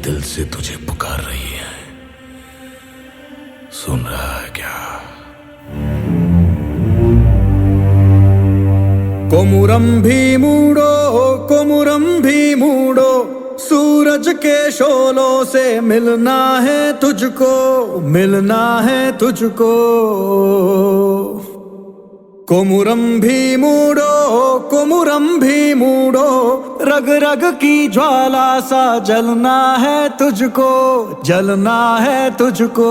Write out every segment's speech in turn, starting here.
दिल से तुझे पुकार रही है, सुन रहा है क्या? कोमुरम भीमुडो, कोमुरम भीमुडो, सूरज के शोलों से मिलना है तुझको, मिलना है तुझको। कोमुरम भीमुडो, कोमुरम भीमुडो, रग रग की ज्वाला सा जलना है तुझको, जलना है तुझको।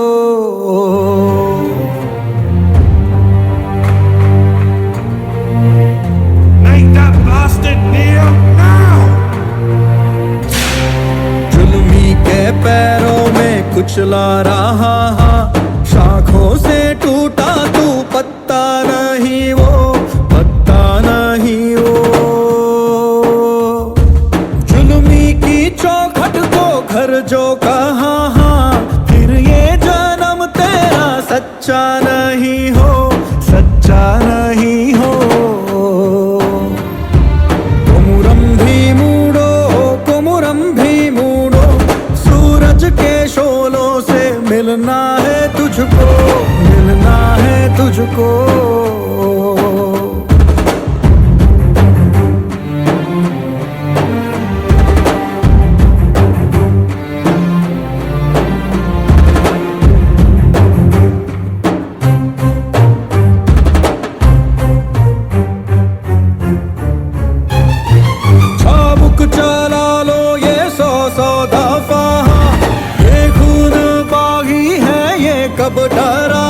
Make that bastard kneel now! जुल्मी के पैरों में कुचला रहा, शाखों से टूटा तू पत्ता नहीं वो, पत्ता नहीं वो। जुल्मी की चौखट को घर जो कहा, फिर ये जन्म तेरा सच्चा नहीं हो, सच्चा नहीं हो। कोमुरम भीमुडो, कोमुरम भीमुडो, सूरज के शोलों से मिलना है तुझको, मिलना है तुझको। चाबुक चला लो ये सौ सौ दफा, ये खून बागी है ये कब डरा।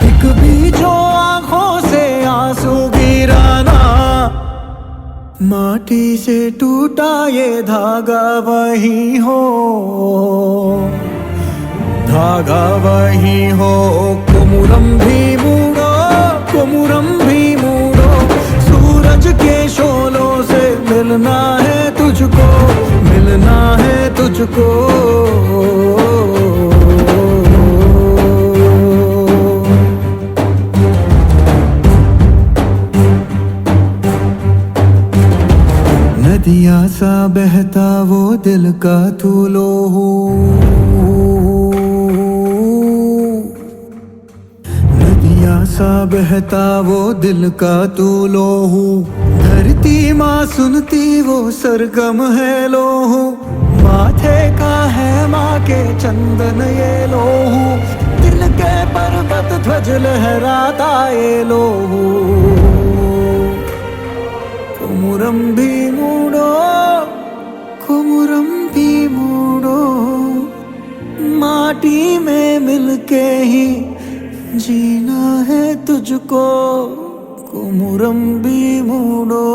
एक भी जो आंखों से आंसू गिराना, माटी से टूटा ये धागा वही हो, धागा वही हो। कोमुरम भीमुडो, कोमुरम भीमुडो, सूरज के शोलों से मिलना है तुझको, मिलना है तुझको। नदिया सा बहता वो दिल का तू लोहू, नदिया सा बहता वो दिल का तू लोहू। धरती माँ सुनती वो सरगम है लोहू, माथे का है माँ के चंदन ये लोहू। दिल के पर्वत ध्वज लहराता ये लोहू। कोमुरम भीमुडो, कोमुरम भीमुडो, माटी में मिलके ही जीना है तुझको, कोमुरम भीमुडो।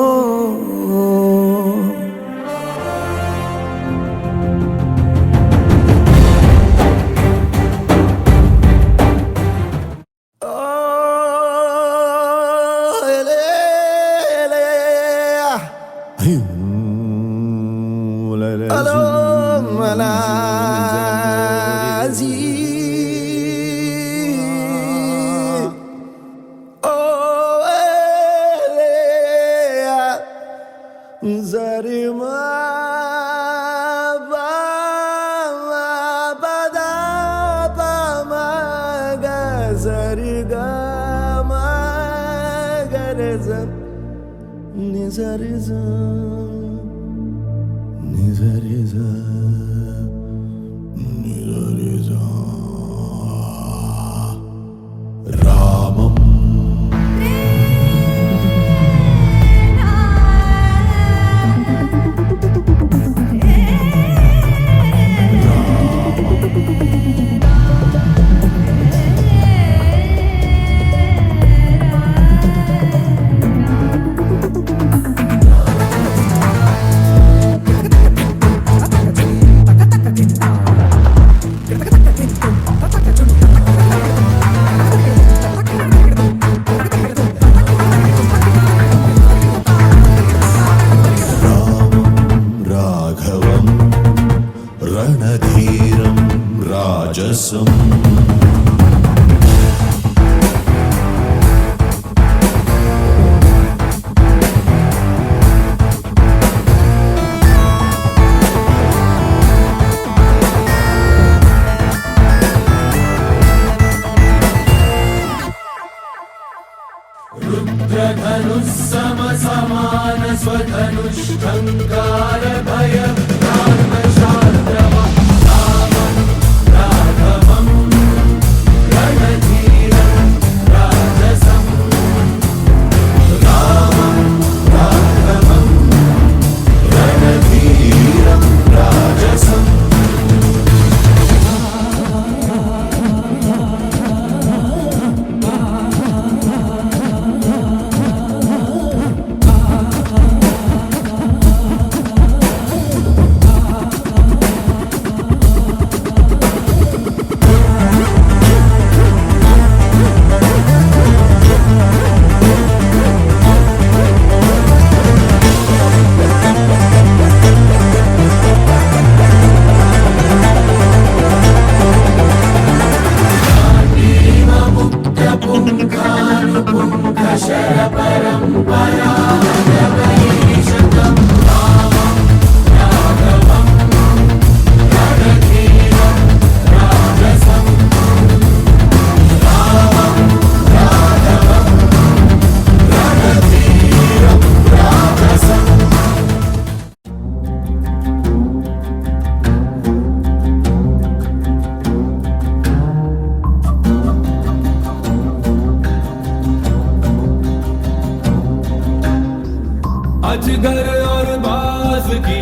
अजगर और बाज की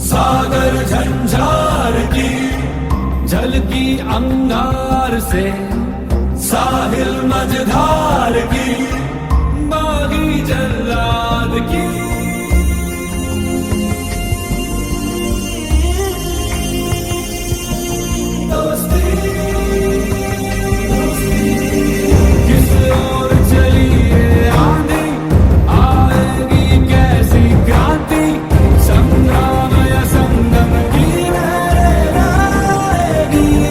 सागर झंझार की झलकी अंगार से साहिल मझधार की बागी जल्लाद की दोस्ती किस ओर चली ये आंधी आएगी कैसी क्रांति संग्राम या संगम की लहरें आएगी।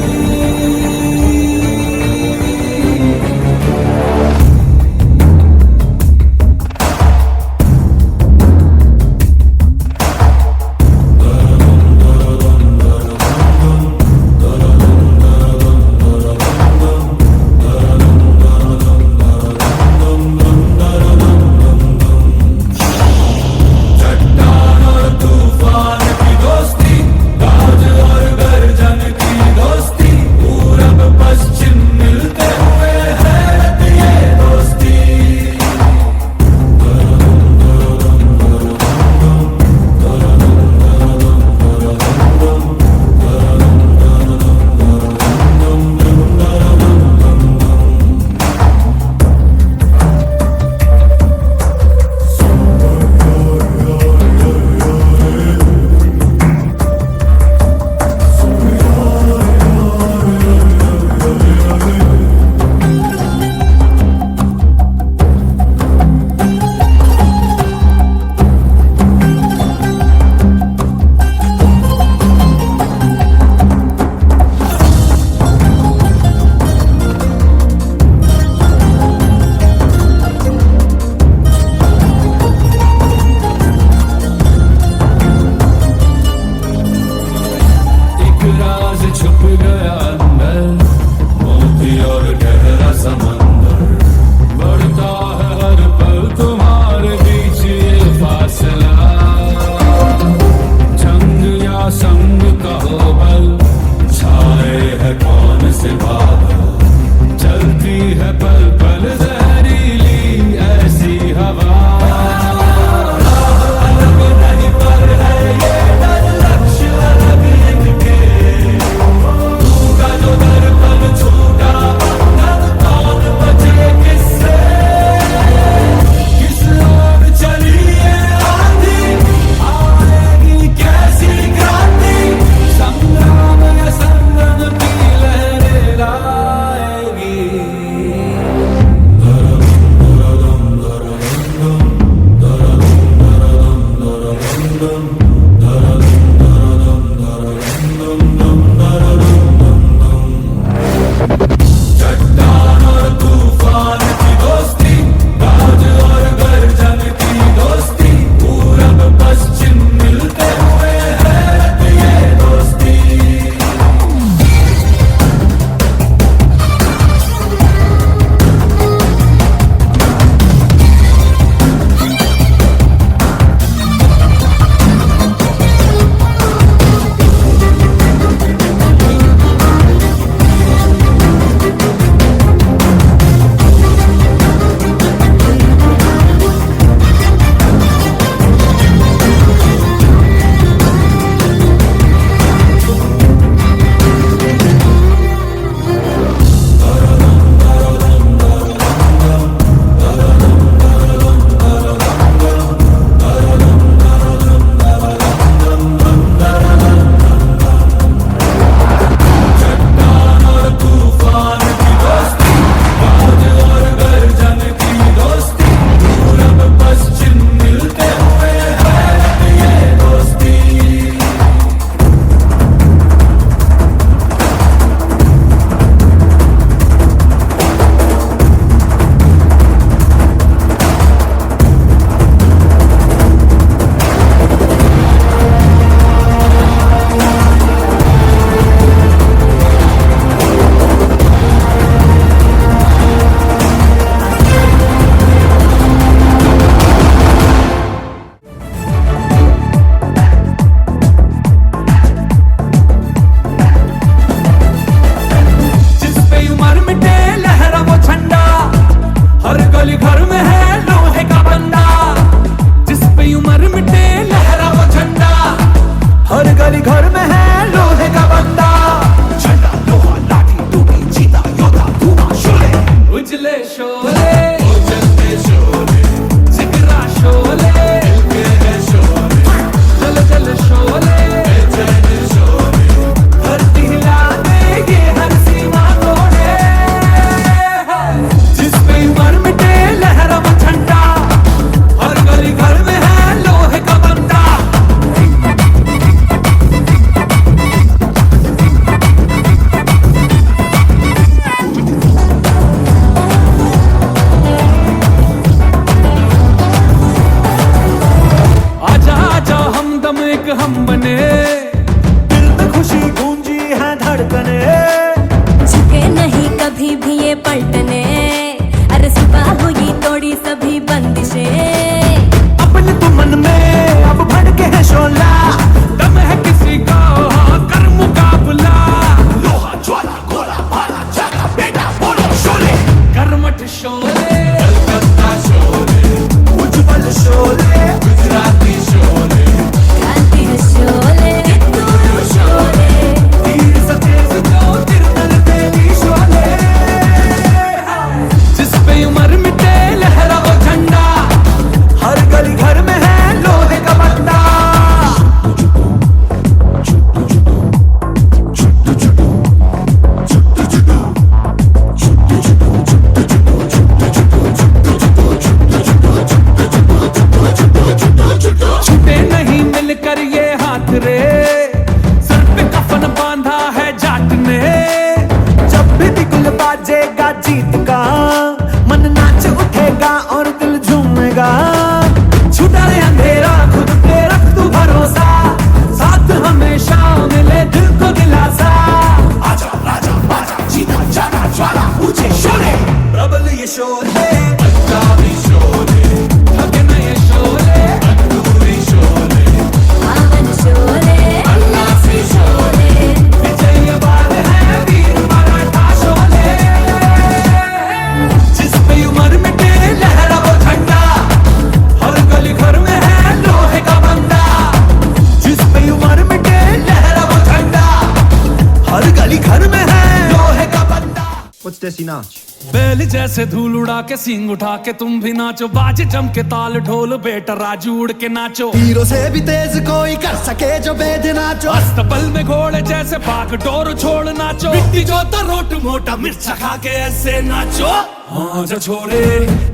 जिंदगी घर में है लोहे का बंदा। What's Desi Nach? बैल जैसे धूल उड़ा के सींग उठा के तुम भी नाचो, बाजे जम के ताल ढोल बेटा राजू उड़ के नाचो। हीरो से भी तेज कोई कर सके जो बेद नाचो। अस्तबल में घोड़े जैसे भाग डोर छोड़ नाचो। मिट्टी जोता रोट मोटा मिर्चा खा के ऐसे नाचो। हाँ जा छोरे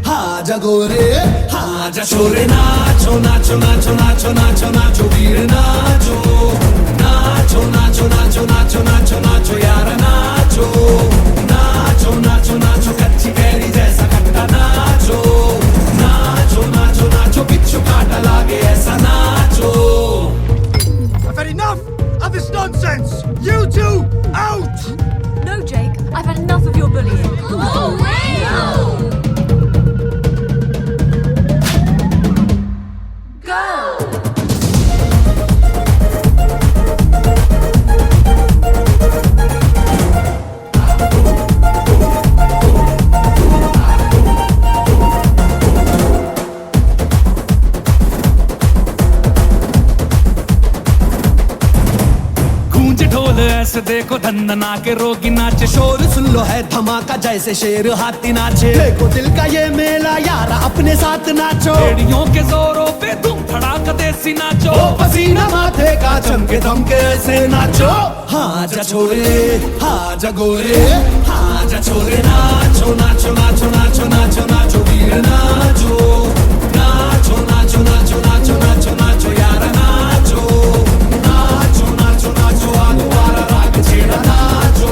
हाँ जगोरे हाँ जा छोरे नाचो नाचो नाचो नाचो नाचो नाचो वीर नाचो नाचो नाचो नाचो नाचो नाचो नाचो यार नाचो नाचो नाचो नाचो कच्ची कैरी जैसा खट्टा नाचो नाचो नाचो नाचो बिच्छू काटा लागे ऐसा नाचो। I've had enough of this nonsense! You two, out! No, Jake, I've had enough of your bullying. Oh, Go! गूंज ढोल ऐसे देखो धन्ना के रोगी नाचे। शोर सुन लो है धमाका जैसे शेर हाथी नाचे। देखो दिल का ये मेला यार अपने साथ नाचो। बेड़ियों के जोरों पे तुम धड़ाका देसी नाचो। ओ पसीना माथे का चमके धमके ऐसे नाचो। हाँ जा छोरे हाँ जा गोरे हाँ जा छोरे नाचो नाचो नाचो नाचो नाचो नाचो वीर नाचो नाचो नाचो नाचो नाचो नाचो नाचो यार नाचो नाचो नाचो नाचो आग वाला राग छेड़ा नाचो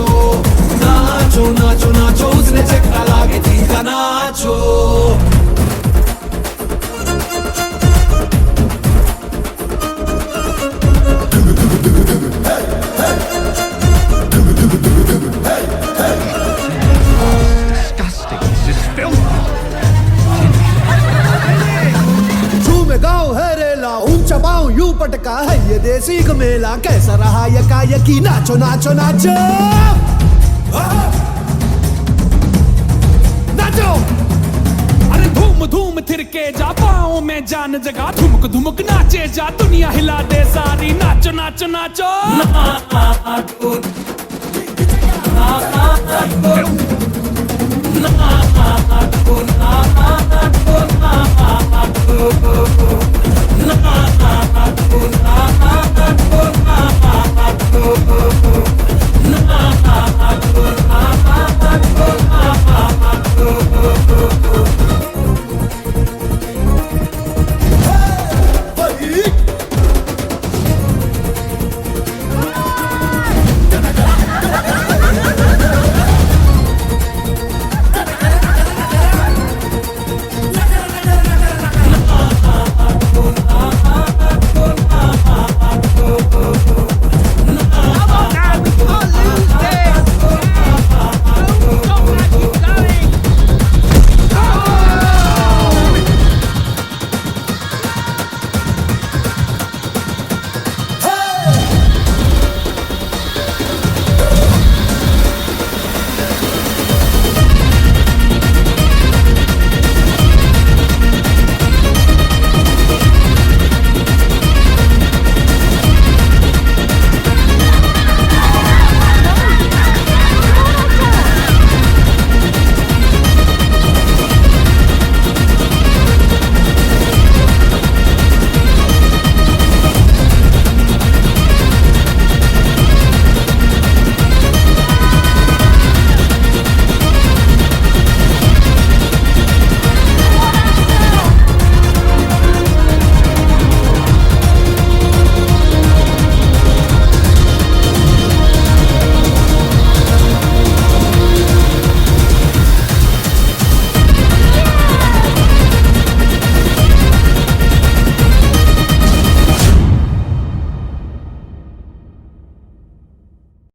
नाचो नाचो नाचो उसने चक्का लागे थी का नाचो। Disgusting. This is filthy. झूमे गाँव है रेला ऊंचा पाँव यूं पटका है ये देसी मेला। कैसा रहा यकायकी नाचो नाचो नाचो नाचो। अरे धूम धूम थिरके जा पाँव में जान जगा। धुमक धुमक नाचे जा दुनिया हिला दे सारी। नाचो नाचो नाचो